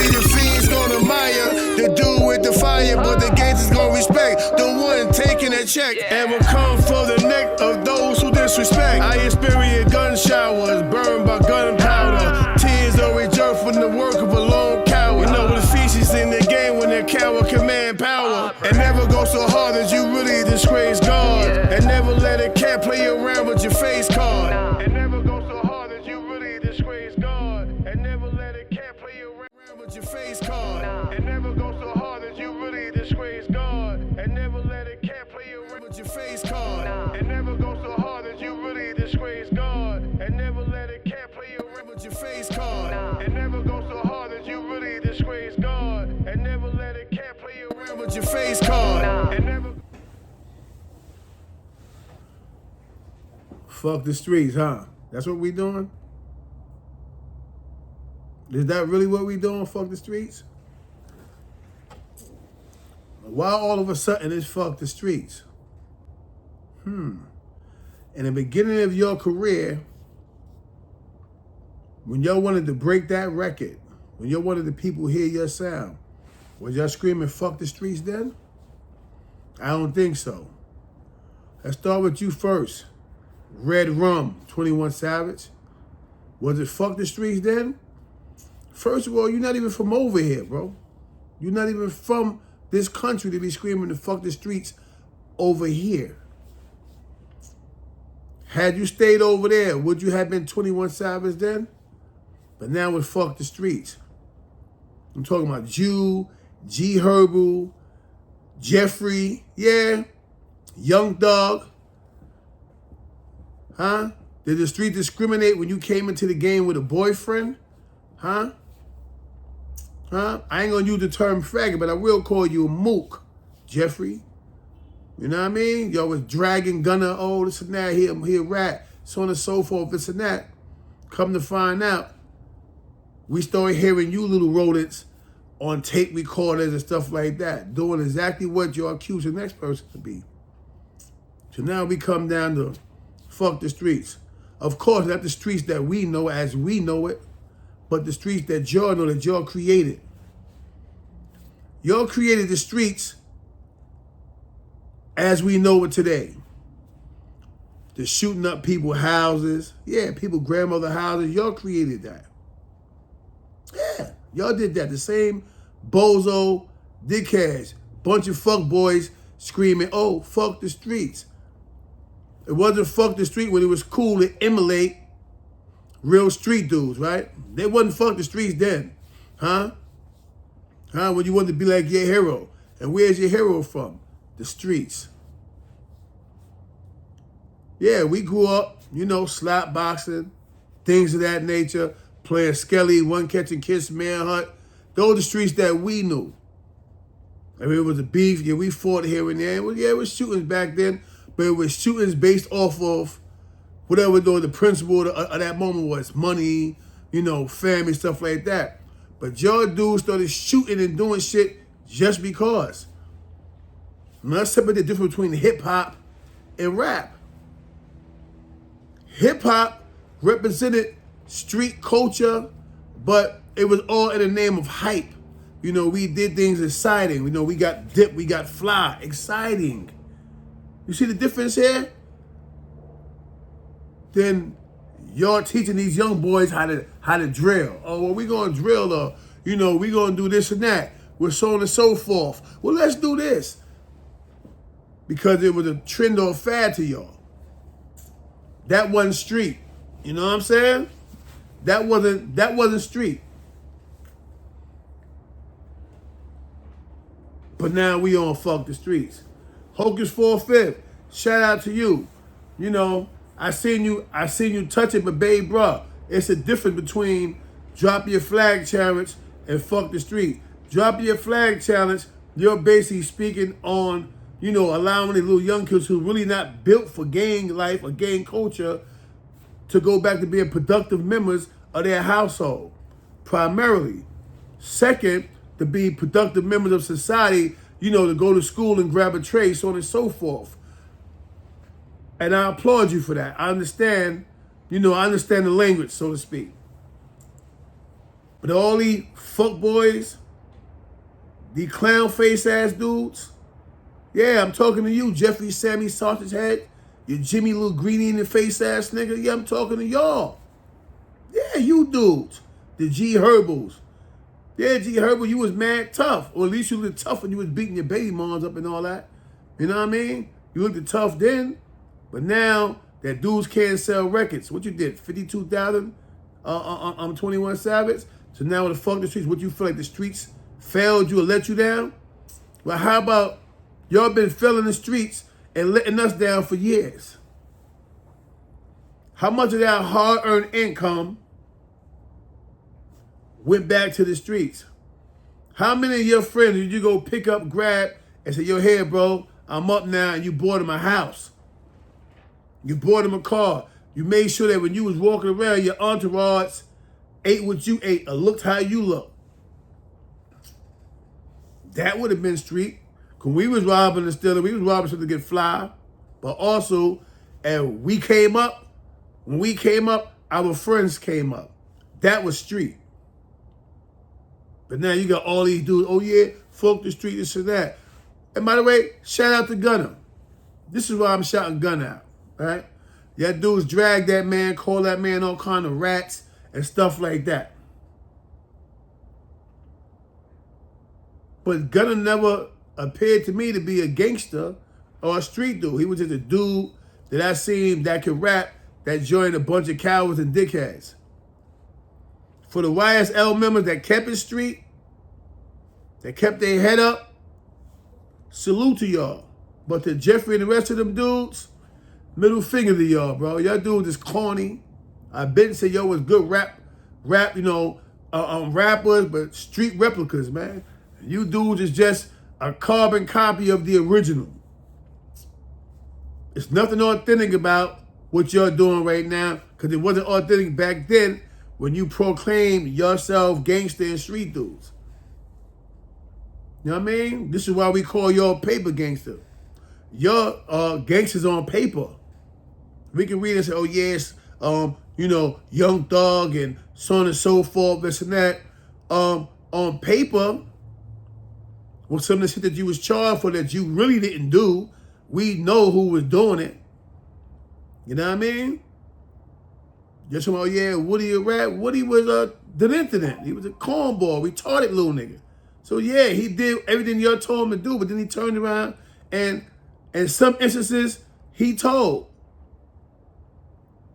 See the fiends gonna admire the dude with the fire, but the gangsters gonna respect the one taking that check. And will come for the neck of those who disrespect. I experience gun showers burned by gunpowder. Tears always jerk from the work of a lone coward. You know the feces in the game when that coward command power. And never go so hard that you really disgrace God. And never let a cat play around with your face card. And never go so hard that you really disgrace God. And never let a cat play around with your face card. And never go so hard that you really disgrace God. And never let a cat play around with your face card. And never go so hard that you really disgrace God. And never let a cat play around with your face card. And never go so hard that you really disgrace God. And never let a cat play around with your face card. And never. Fuck the streets, huh? That's what we doing? Is that really what we doing? Fuck the streets? Why all of a sudden it's fuck the streets? In the beginning of your career, when y'all wanted to break that record, when y'all wanted the people to hear your sound, was y'all screaming fuck the streets then? I don't think so. Let's start with you first. Red Rum, 21 Savage. Was it fuck the streets then? First of all, you're not even from over here, bro. You're not even from this country to be screaming to fuck the streets over here. Had you stayed over there, would you have been 21 Savage then? But now it's fuck the streets. I'm talking about Jew, G Herbo, Jeffrey, yeah, Young Thug. Huh? Did the street discriminate when you came into the game with a boyfriend? Huh? I ain't gonna use the term faggot, but I will call you a mook, Jeffrey. You know what I mean? Y'all was dragging Gunna, oh, this and that, he a rat, so on and so forth, this and that. Come to find out, we started hearing you little rodents on tape recorders and stuff like that, doing exactly what you're accusing the next person to be. So now we come down to fuck the streets. Of course, not the streets that we know as we know it, but the streets that y'all know, that y'all created. Y'all created the streets as we know it today. The shooting up people's houses. Yeah, people's grandmother houses. Y'all created that. Yeah, y'all did that. The same bozo dickheads. Bunch of fuck boys screaming, oh, fuck the streets. It wasn't fuck the street when it was cool to emulate real street dudes, right? They wasn't fuck the streets then, huh? When you wanted to be like your hero. And where's your hero from? The streets. Yeah, we grew up, you know, slap boxing, things of that nature, playing skelly, one catch and kiss, manhunt. Those are the streets that we knew. I mean, it was a beef. Yeah, we fought here and there. Well, yeah, it was shootings back then, but it was shootings based off of whatever the principle of that moment was. Money, you know, family, stuff like that. But y'all dudes started shooting and doing shit just because. Now, let's separate the difference between hip-hop and rap. Hip-hop represented street culture, but it was all in the name of hype. You know, we did things exciting. You know, we got dip, we got fly. Exciting. You see the difference here? Then y'all teaching these young boys how to drill. Oh, well, we gonna drill, or you know, we gonna do this and that. We're so on and so forth. Well, let's do this. Because it was a trend or a fad to y'all. That wasn't street. You know what I'm saying? That wasn't street. But now we on fuck the streets. Hocus 4/5, shout out to you. You know, I seen you touch it, but babe, bruh, it's a difference between drop your flag challenge and fuck the street. Drop your flag challenge, you're basically speaking on, you know, allowing the little young kids who really not built for gang life or gang culture to go back to being productive members of their household, primarily. Second, to be productive members of society, you know, to go to school and grab a trade, so on and so forth. And I applaud you for that. I understand, you know, I understand the language, so to speak. But all these fuck boys, these clown face ass dudes, yeah, I'm talking to you, Jeffrey Sammy Sausage Head, you Jimmy Little Greenie in the face ass nigga. Yeah, I'm talking to y'all. Yeah, you dudes. The G Herbals. Yeah, G Herbal, you was mad tough. Or at least you looked tough when you was beating your baby moms up and all that. You know what I mean? You looked tough then, but now that dudes can't sell records. What you did? 52,000 on 21 Savage? So now what the fuck the streets? What you feel like the streets failed you or let you down? Well, how about y'all been filling the streets and letting us down for years? How much of that hard-earned income went back to the streets? How many of your friends did you go pick up, grab, and say, yo, here, bro, I'm up now, and you bought him a house? You bought him a car. You made sure that when you was walking around, your entourage ate what you ate or looked how you looked. That would have been street. Because we was robbing and stealing. We was robbing so to get fly. But also, and we came up, when we came up, our friends came up. That was street. But now you got all these dudes, oh yeah, fuck the street, this and that. And by the way, shout out to Gunner. This is why I'm shouting Gunner out, right? That dudes drag that man, call that man all kind of rats and stuff like that. But Gunner never appeared to me to be a gangster or a street dude. He was just a dude that I seen that could rap, that joined a bunch of cowards and dickheads. For the YSL members that kept it street, that kept their head up, salute to y'all. But to Jeffrey and the rest of them dudes, middle finger to y'all, bro. Y'all dudes is corny. I've been saying yo was good rap, you know, rappers, but street replicas, man. You dudes is just a carbon copy of the original. It's nothing authentic about what y'all doing right now, because it wasn't authentic back then when you proclaimed yourself gangster and street dudes. You know what I mean? This is why we call y'all paper gangster. Y'all gangsters on paper. We can read and say, oh yes, you know, Young Thug and so on and so forth, this and that. On paper, with some of the shit that you was charged for that you really didn't do, we know who was doing it. You know what I mean? Just about, oh yeah, Woody a rap. Woody was a delinquent. He was a cornball, retarded little nigga. So yeah, he did everything y'all told him to do, but then he turned around and in some instances, he told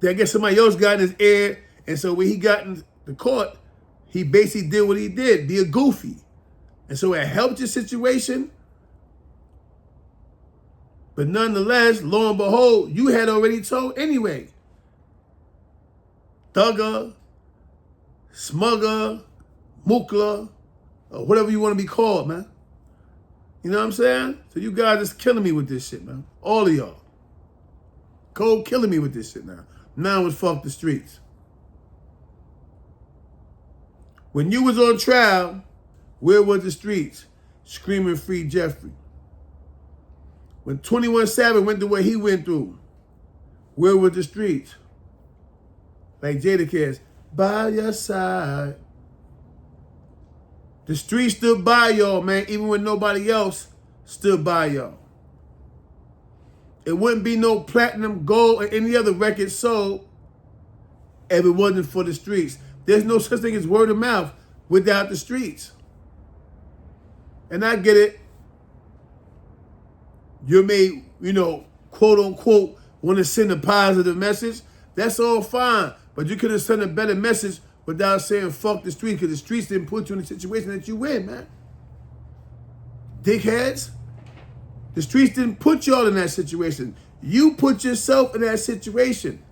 that I guess somebody else got in his ear, and so when he got in the court, he basically did what he did, be a goofy. And so it helped your situation, but nonetheless, lo and behold, you had already told anyway. Thugger, smugger, mookler, or whatever you want to be called, man. You know what I'm saying? So you guys is killing me with this shit, man. All of y'all. Cold killing me with this shit now. Now it's fuck the streets. When you was on trial, where was the streets? Screaming free Jeffrey. When 21 Savage went through what he went through, where were the streets? Like Jadakiss, by your side. The streets stood by y'all, man, even when nobody else stood by y'all. It wouldn't be no platinum, gold, or any other record sold if it wasn't for the streets. There's no such thing as word of mouth without the streets. And I get it. You may, you know, quote unquote, want to send a positive message. That's all fine. But you could have sent a better message without saying fuck the streets, because the streets didn't put you in the situation that you in, man. Dickheads. The streets didn't put y'all in that situation. You put yourself in that situation.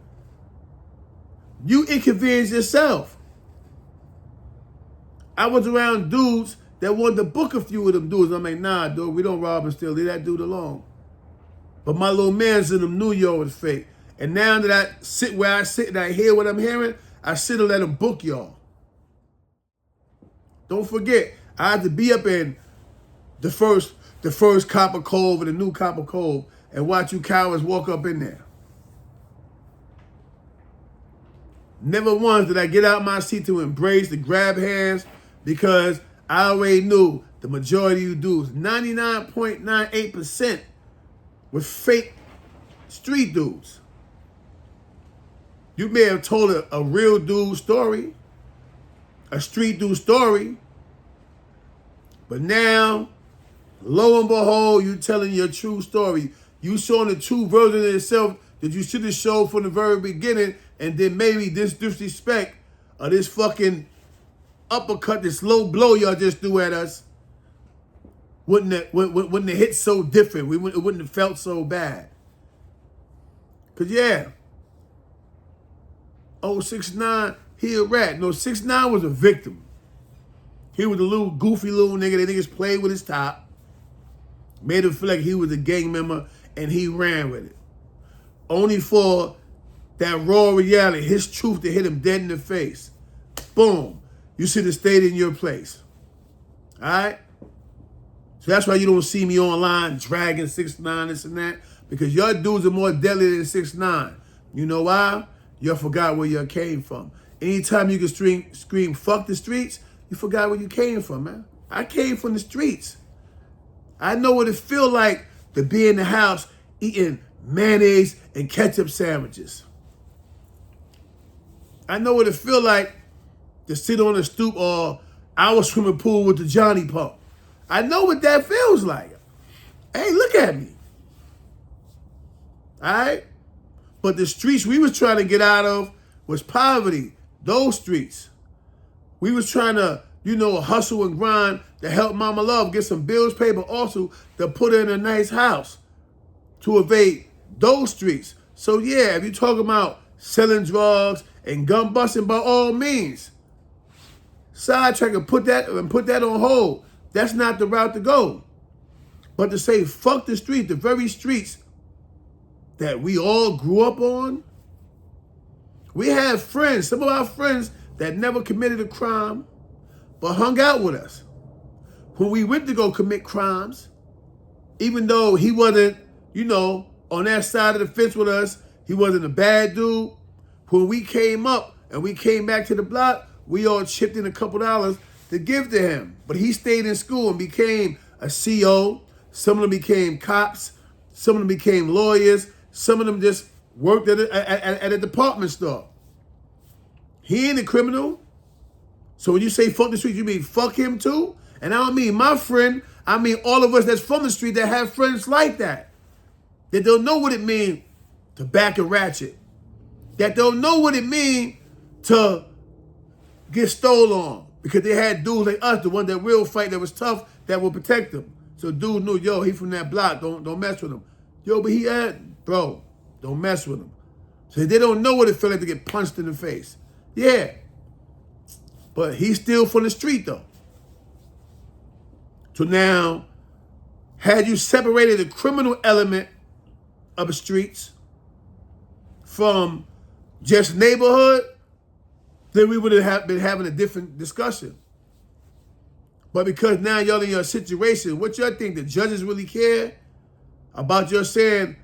You inconvenienced yourself. I was around dudes that wanted to book a few of them dudes. I'm like, nah, dude, we don't rob and steal. Leave that dude alone. But my little mans in them knew y'all was fake. And now that I sit where I sit and I hear what I'm hearing, I sit and let them book y'all. Don't forget, I had to be up in the first Copper Cove and the new Copper Cove and watch you cowards walk up in there. Never once did I get out my seat to embrace, to grab hands, because I already knew the majority of you dudes, 99.98%, were fake street dudes. You may have told a real dude story, a street dude story, but now, lo and behold, you telling your true story. You showing the true version of yourself that you should have showed from the very beginning, and then maybe this disrespect or this fucking uppercut, this low blow y'all just threw at us, wouldn't have hit so different. It wouldn't have felt so bad. Cause yeah, 6ix9ine, he a rat. No, 6ix9ine was a victim. He was a little goofy little nigga that niggas played with his top, made him feel like he was a gang member, and he ran with it. Only for that raw reality, his truth, to hit him dead in the face. Boom. You should have stayed in your place. All right? So that's why you don't see me online dragging 6ix9ine, this and that, because your dudes are more deadly than 6ix9ine. You know why? You forgot where you came from. Anytime you can scream, fuck the streets, you forgot where you came from, man. I came from the streets. I know what it feel like to be in the house eating mayonnaise and ketchup sandwiches. I know what it feel like to sit on a stoop or our swimming pool with the Johnny Pump. I know what that feels like. Hey, look at me. All right? But the streets we was trying to get out of was poverty. Those streets. We was trying to, hustle and grind to help Mama Love get some bills paid, but also to put her in a nice house to evade those streets. So yeah, if you're talking about selling drugs and gun busting, by all means, sidetrack and put that on hold. That's not the route to go. But to say fuck the street, the very streets that we all grew up on. We had friends, some of our friends that never committed a crime, but hung out with us. When we went to go commit crimes, even though he wasn't, on that side of the fence with us, he wasn't a bad dude. When we came up and we came back to the block, we all chipped in a couple dollars to give to him. But he stayed in school and became a CO. Some of them became cops. Some of them became lawyers. Some of them just worked at a department store. He ain't a criminal. So when you say fuck the street, you mean fuck him too? And I don't mean my friend. I mean all of us that's from the street that have friends like that. That don't know what it means to back a ratchet. That don't know what it means to get stole on. Because they had dudes like us, the one that will fight, that was tough, that will protect them. So dude knew, yo, he from that block, don't mess with him. Yo, but he had, bro, don't mess with him. So they don't know what it felt like to get punched in the face. Yeah. But he's still from the street though. So now, had you separated the criminal element of the streets from just neighborhood, then we would have been having a different discussion. But because now y'all in your situation, what y'all think, the judges really care about your saying,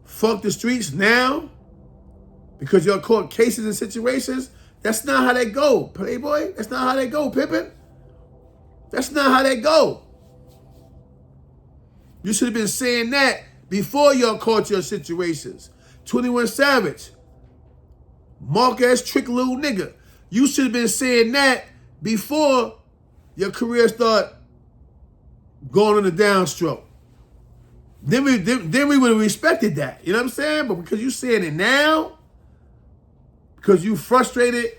fuck the streets now? Because y'all caught cases and situations? That's not how they go, Playboy. That's not how they go, Pippin. That's not how they go. You should have been saying that before y'all caught your situations. 21 Savage, mark-ass trick little nigga. You should have been saying that before your career start going on the downstroke. Then we would have respected that. You know what I'm saying? But because you saying it now, because you frustrated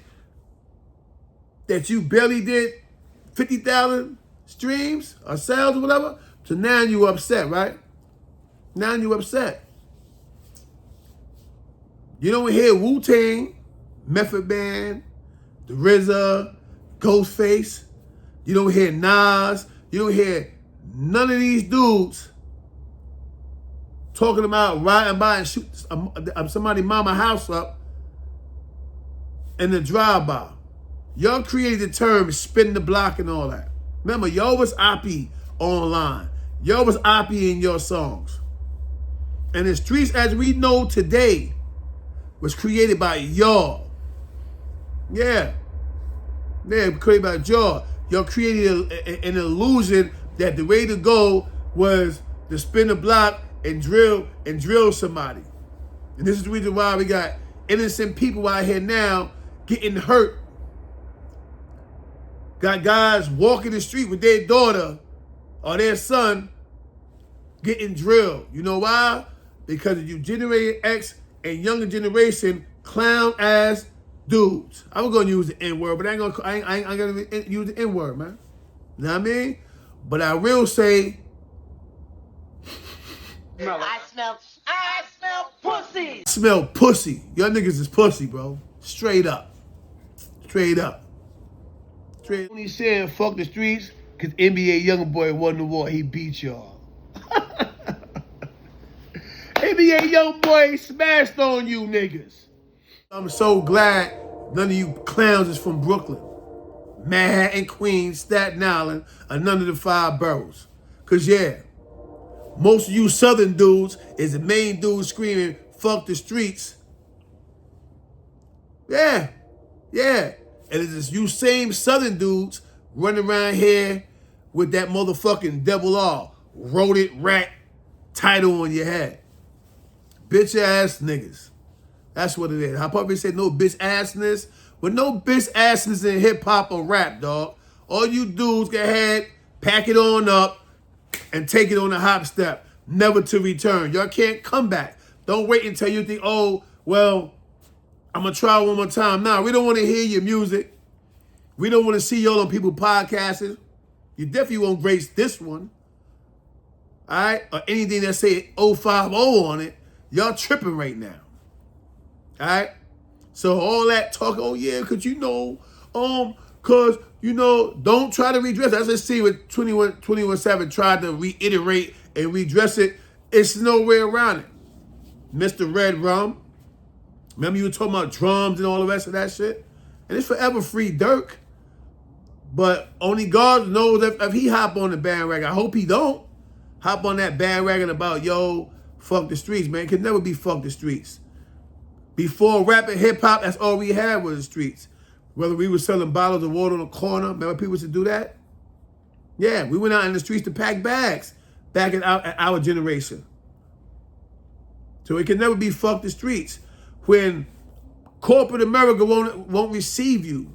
that you barely did 50,000 streams or sales or whatever, so now you upset, right? Now you upset. You don't hear Wu-Tang, Method Man, the RZA, Ghostface. You don't hear Nas. You don't hear none of these dudes talking about riding by and shoot somebody mama house up in the drive-by. Y'all created the term spin the block and all that. Remember, y'all was oppie online. Y'all was oppie in your songs. And the streets as we know today was created by y'all. Yeah. Yeah, crazy about y'all. Y'all created an illusion that the way to go was to spin the block and drill somebody. And this is the reason why we got innocent people out here now getting hurt. Got guys walking the street with their daughter or their son getting drilled. You know why? Because of you Generation X and younger generation clown ass dudes. I'm gonna use the N word, but I ain't gonna use the N word, man. You know what I mean? But I will say, I smell pussy. I smell pussy. Y'all niggas is pussy, bro. Straight up. Straight up. Straight. When he said fuck the streets, cause NBA Youngboy won the war, he beat y'all. NBA Youngboy smashed on you niggas. I'm so glad none of you clowns is from Brooklyn, Manhattan, Queens, Staten Island, or none of the 5 boroughs. Cause yeah, most of you southern dudes is the main dude screaming, fuck the streets. Yeah, yeah. And it's just you same southern dudes running around here with that motherfucking double R, rodent rat title on your head. Bitch ass niggas. That's what it is. I probably said no bitch assness, but no bitch assness in hip hop or rap, dog. All you dudes go ahead, pack it on up, and take it on a hop step, never to return. Y'all can't come back. Don't wait until you think, oh, well, I'm gonna try one more time. Nah, we don't want to hear your music. We don't want to see y'all on people podcasting. You definitely won't grace this one. All right? Or anything that say 050 on it. Y'all tripping right now. All right? So all that talk, oh yeah, cause don't try to redress. Let's just see what 21/7 tried to reiterate and redress it. It's no way around it. Mr. Red Rum. Remember you were talking about drums and all the rest of that shit? And it's forever free Dirk. But only God knows if he hop on the bandwagon. I hope he don't hop on that bandwagon about, yo, fuck the streets, man. It could never be fuck the streets. Before rap and hip hop, that's all we had was the streets. Whether we were selling bottles of water on the corner, remember people used to do that? Yeah, we went out in the streets to pack bags back in our generation. So it can never be fuck the streets. When corporate America won't receive you,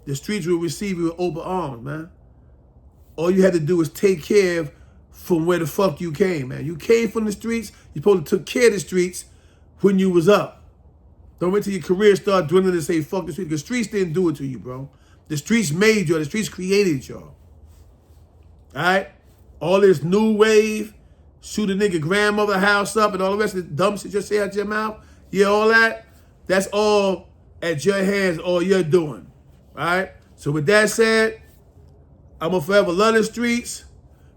the streets will receive you with open arms, man. All you had to do is take care of from where the fuck you came, man. You came from the streets, you supposed to took care of the streets when you was up. Don't wait till your career start dwindling and say fuck the streets, because streets didn't do it to you, bro. The streets made y'all, the streets created y'all. All right? All this new wave, shoot a nigga grandmother house up and all the rest of the dumb shit just say out your mouth, yeah, all that, that's all at your hands, all you're doing. All right? So with that said, I'm gonna forever love the streets.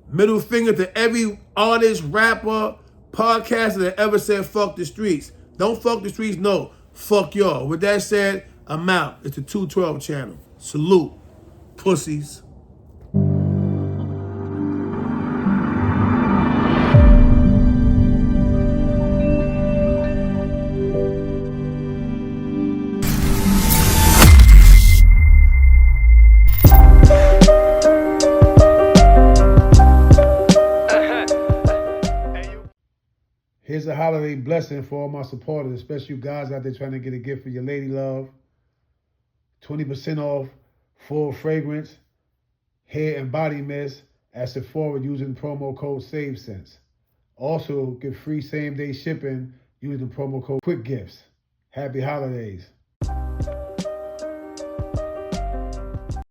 Middle finger to every artist, rapper, podcaster that ever said fuck the streets. Don't fuck the streets, no. Fuck y'all. With that said, I'm out. It's the 212 channel. Salute, pussies. Here's a holiday blessing for all my supporters, especially you guys out there trying to get a gift for your lady love. 20% off full fragrance, hair and body mist at Sephora using promo code SAVESENSE. Also, get free same-day shipping using the promo code QUICKGIFTS. Happy holidays.